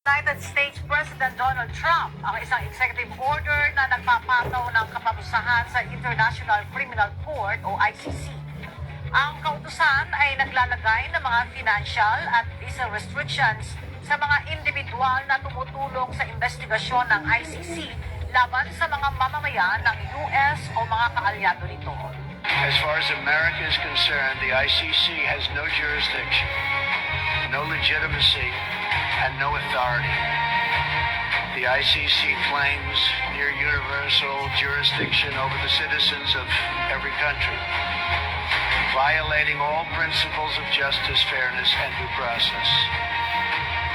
United States President Donald Trump ang isang executive order na nagpapataw ng kaparusahan sa International Criminal Court o ICC. Ang kautusan ay naglalagay ng mga financial at visa restrictions sa mga individual na tumutulong sa investigasyon ng ICC laban sa mga mamamayan ng US o mga kaalyado nito. As far as America is concerned, the ICC has no jurisdiction, no legitimacy, and no authority. The ICC claims near universal jurisdiction over the citizens of every country, violating all principles of justice, fairness, and due process.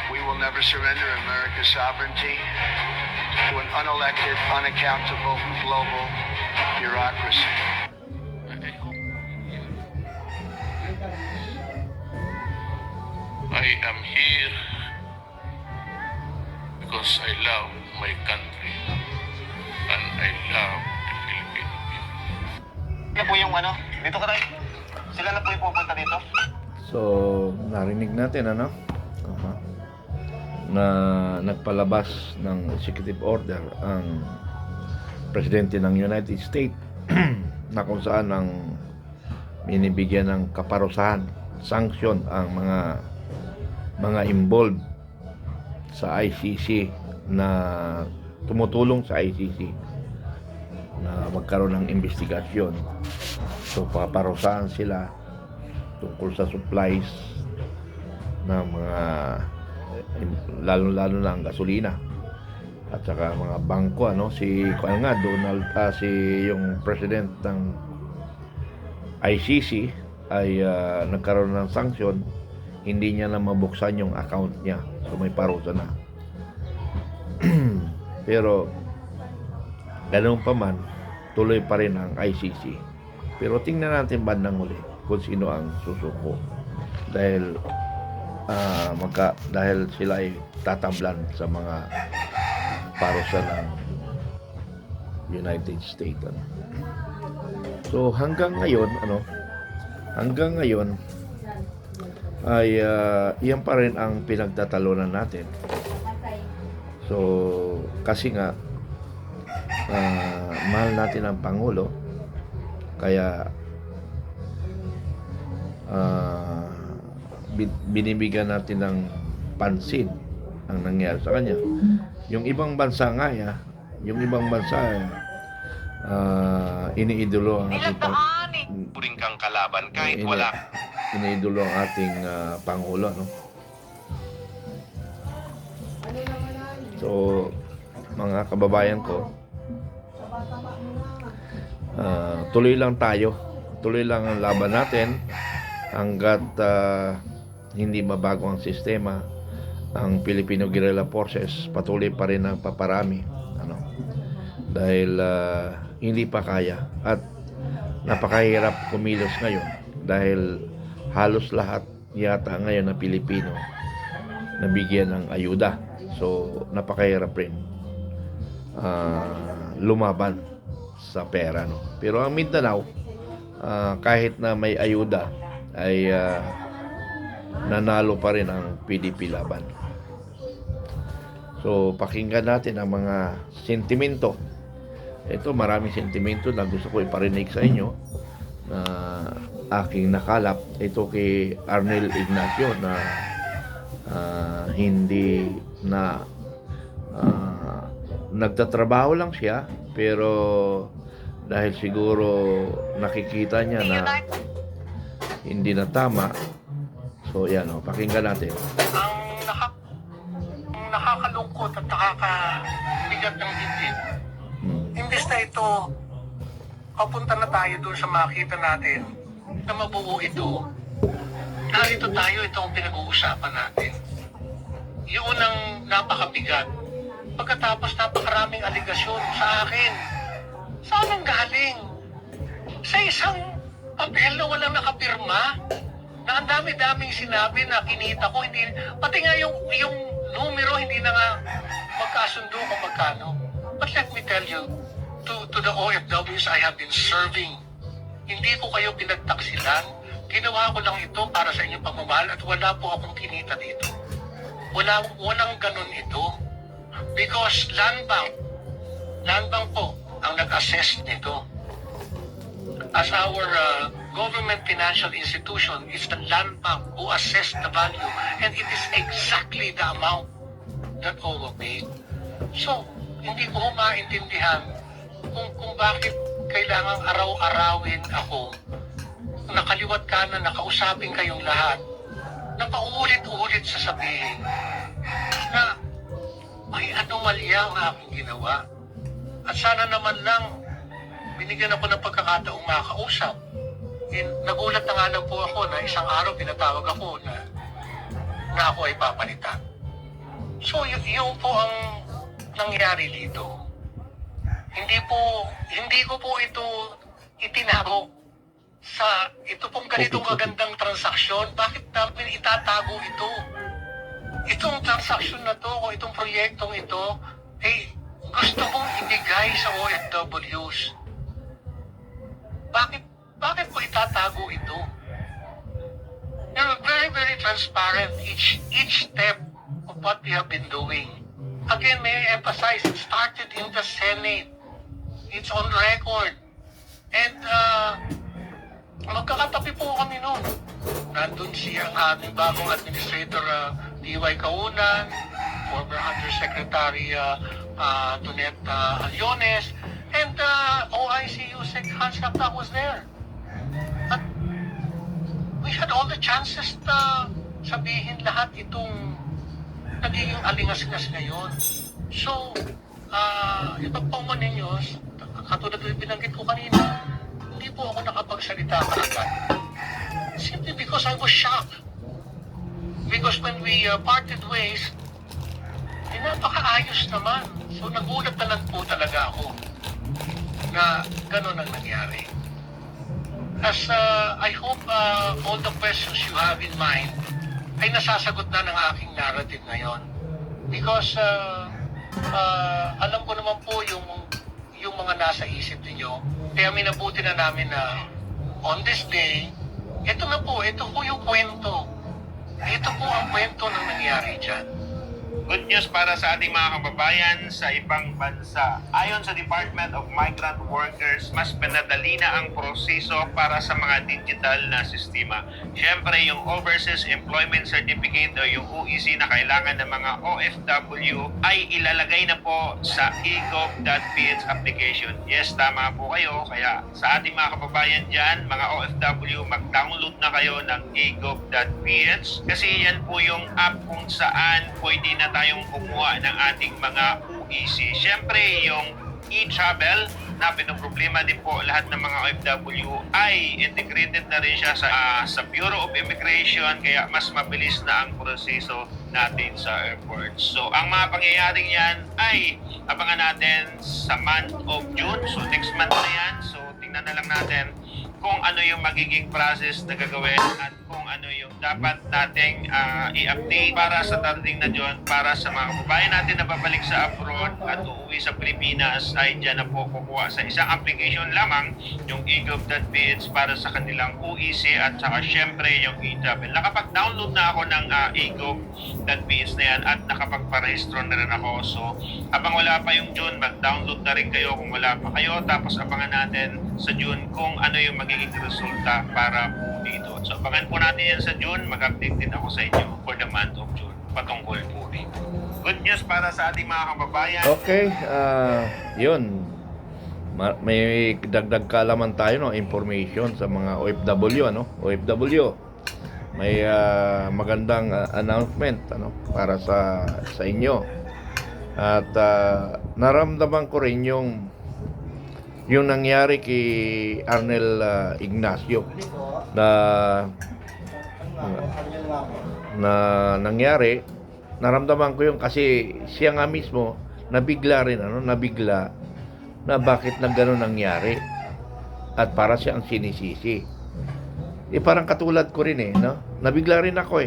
We will never surrender America's sovereignty to an unelected, unaccountable global bureaucracy. I am here because I love my country and I love the Philippine people. Yan po yung dito ka tayo. Sila na po yung pupunta dito. So, narinig natin na nagpalabas ng executive order ang presidente ng United States na kung saan ang binibigyan ng kaparusahan, sanction ang mga involved sa ICC na tumutulong sa ICC na magkaroon ng investigasyon. So paparusahan sila tungkol sa supplies ng mga lalo-lalo na ang gasolina at saka mga bangko si yung president ng ICC ay nagkaroon ng sanction, hindi niya na mabuksan yung account niya. So may parusa na. Pero ganoon pa man, tuloy pa rin ang ICC. Pero tingnan natin bandang huli kung sino ang susuko. Dahil sila ay tatablan sa mga parusa ng United States. So hanggang ngayon ay yan pa rin ang pinagtatalunan natin. So kasi nga mahal natin ang Pangulo, kaya binibigyan natin ng pansin ang nangyari sa kanya. Yung ibang bansa nga iniidolo ang ating Puring kang kalaban kahit wala. iniidolo ang ating Pangulo, So, mga kababayan ko, tuloy lang tayo. Tuloy lang ang laban natin hanggat hindi mabago ang sistema. Ang Filipino Guerrilla Forces patuloy pa rin ang paparami. Dahil hindi pa kaya at napakahirap kumilos ngayon dahil halos lahat yata ngayon na Pilipino nabigyan ng ayuda. So napakahirap rin lumaban sa pera, Pero ang Mindanao, kahit na may ayuda ay nanalo pa rin ang PDP laban. So pakinggan natin ang mga sentimento. Ito, maraming sentimento na gusto ko iparinig sa inyo na aking nakalap. Ito kay Arnel Ignacio na hindi na nagtatrabaho lang siya, pero dahil siguro nakikita niya na hindi na tama, so yan, pakinggan natin. Ang nakakalungkot at nakakabigat ng dibdib, imbes na ito, papunta na tayo doon sa makita natin na mabuo ito. Narito tayo, ito ang pinag-uusapan natin. Yung unang napakabigat, pagkatapos napakaraming aligasyon sa akin. Saan ang galing? Sa isang papel na walang nakapirma, na ang dami-daming sinabi na kinita ko, hindi, pati nga yung numero hindi na nga magkasundo kung magkano. But let me tell you, to the OFWs I have been serving, hindi ko kayo pinagtaksilan. Ginawa ko lang ito para sa inyong pagmamahal at wala po akong kinita dito. walang ganun ito. Because Land Bank po ang nag-assess nito. As our government financial institution, it's the Land Bank who assessed the value, and it is exactly the amount that OWA paid. So, hindi ko maintindihan kung bakit kailangang araw-arawin ako, nakaliwat kanan, nakausapin kayong lahat, na paulit-ulit sasabihin na may anomalya ang aking ginawa. At sana naman lang binigyan ako ng pagkakataong makausap. Nagulat na nga lang po ako na isang araw pinatawag ako na ako ay papalitan. So yun po ang nangyari dito. Hindi ko po ito itinago sa ito pong ganitong magandang transaksyon. Bakit namin itatago ito? Itong transaksyon na to o itong proyektong ito ay gusto kong ibigay sa OFWs. Bakit ko itatago ito? You're very, very transparent each step of what we have been doing. Again, may I emphasize, it started in the Senate. It's on record. And magkakatabi po kami noon. Nandun siya ang aming bagong administrator, D.Y. Kaunan, former Undersecretary Tonet Aliones, and OIC Yusek Hans Kapta was there. At we had all the chances na sabihin lahat itong nagiging alingas-ngas ngayon. So, ito po mo ninyo, katulad na binanggit ko kanina, hindi po ako nakapagsalita kaagad. Simply because I was shocked. Because when we parted ways, napakaayos naman. So nagulat na lang po talaga ako na gano'n ang nangyari. As I hope all the questions you have in mind ay nasasagot na ng aking narrative ngayon. Because alam ko naman po yung mga nasa isip niyo. Kaya minabuti na namin na on this day, ito po yung kwento. Ito po ang kwento ng nangyari dyan. Good news para sa ating mga kababayan sa ibang bansa. Ayon sa Department of Migrant Workers, mas pinadali na ang proseso para sa mga digital na sistema. Siyempre, yung Overseas Employment Certificate o yung OEC na kailangan ng mga OFW ay ilalagay na po sa egov.ph application. Yes, tama po kayo. Kaya sa ating mga kababayan dyan, mga OFW, mag-download na kayo ng egov.ph kasi yan po yung app kung saan pwede na tayong kumuha ng ating mga OEC. Siyempre, yung e-travel na pinoproblema din po lahat ng mga OFW ay integrated na rin siya sa Bureau of Immigration kaya mas mabilis na ang proseso natin sa airport. So, ang mga pangyayaring yan ay abangan natin sa month of June. So, next month na yan. So, tingnan na lang natin kung ano yung magiging process na gagawin at kung ano yung dapat nating i-update para sa darating na June para sa mga kababayan natin na babalik sa abroad at uuwi sa Pilipinas ay dyan na po kukuha sa isang application lamang yung egov.ph para sa kanilang OEC at saka syempre yung e-travel. Nakapag-download na ako ng egov.ph na yan at nakapagparehistro na rin ako. So habang wala pa yung June, mag-download na rin kayo kung wala pa kayo tapos abangan natin sa June kung ano yung magiging resulta para po dito. So abangan po natin yan sa June, mag-update din ako sa inyo for the month of June patungkol po dito. Good news para sa ating mga kababayan. Okay, yun. May dagdag kaalaman tayo, no, information sa mga OFW, OFW. May magandang announcement, para sa inyo. At naramdaman ko rin yung nangyari kay Arnel Ignacio na nangyari. Naramdaman ko yung kasi siya nga mismo nabigla na bakit na gano'n nangyari at para siya ang sinisisi. Parang katulad ko rin nabigla rin ako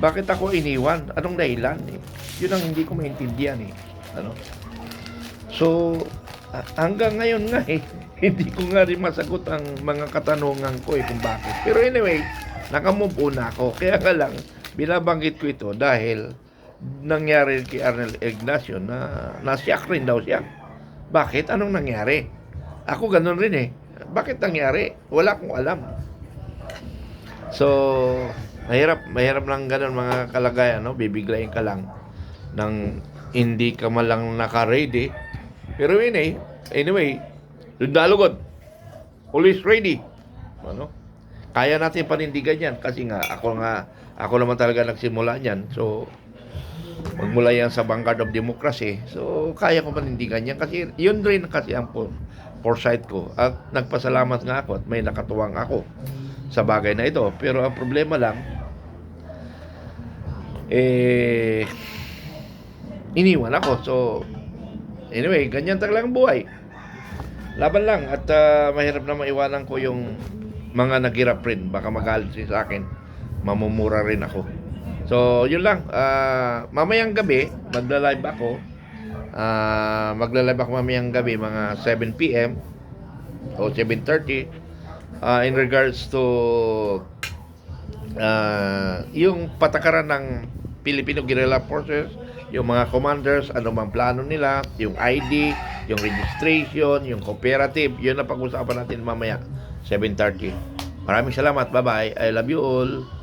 bakit ako iniwan, anong dahilan yun ang hindi ko maintindihan So hanggang ngayon nga hindi ko nga rin masagot ang mga katanungan ko kung bakit. Pero anyway, nakamove on ako. Kaya nga lang, Binabanggit ko ito dahil nangyari kay Arnel Ignacio na nasyak rin daw siya. Bakit? Anong nangyari? Ako ganun rin eh. Bakit nangyari? Wala akong alam. So, mahirap lang ganun mga kalagayan, no? Bibiglayin ka lang ng hindi ka malang naka-ready. Pero anyway, dalugod. Always ready. Ano? Kaya natin panindigan yan kasi ako naman talaga nagsimula niyan. So, magmula yan sa vanguard of democracy. So, kaya ko panindigan yan kasi yun rin kasi ang foresight ko. At nagpasalamat nga ako at may nakatuwang ako sa bagay na ito. Pero ang problema lang, iniwan ako. So, anyway, ganyan talaga ang buhay. Laban lang at mahirap na maiwanan ko yung mga naghirap rin. Baka magalit sa akin. Mamumura rin ako. So, yun lang. Mamayang gabi, magla-live ako. Magla-live ako mamayang gabi, mga 7 p.m. o 7:30. In regards to yung patakaran ng Filipino Guerrilla Forces, yung mga commanders, ano mang plano nila, yung ID, yung registration, yung cooperative, yun na pag-usapan natin mamaya, 7:30. Maraming salamat. Bye-bye. I love you all.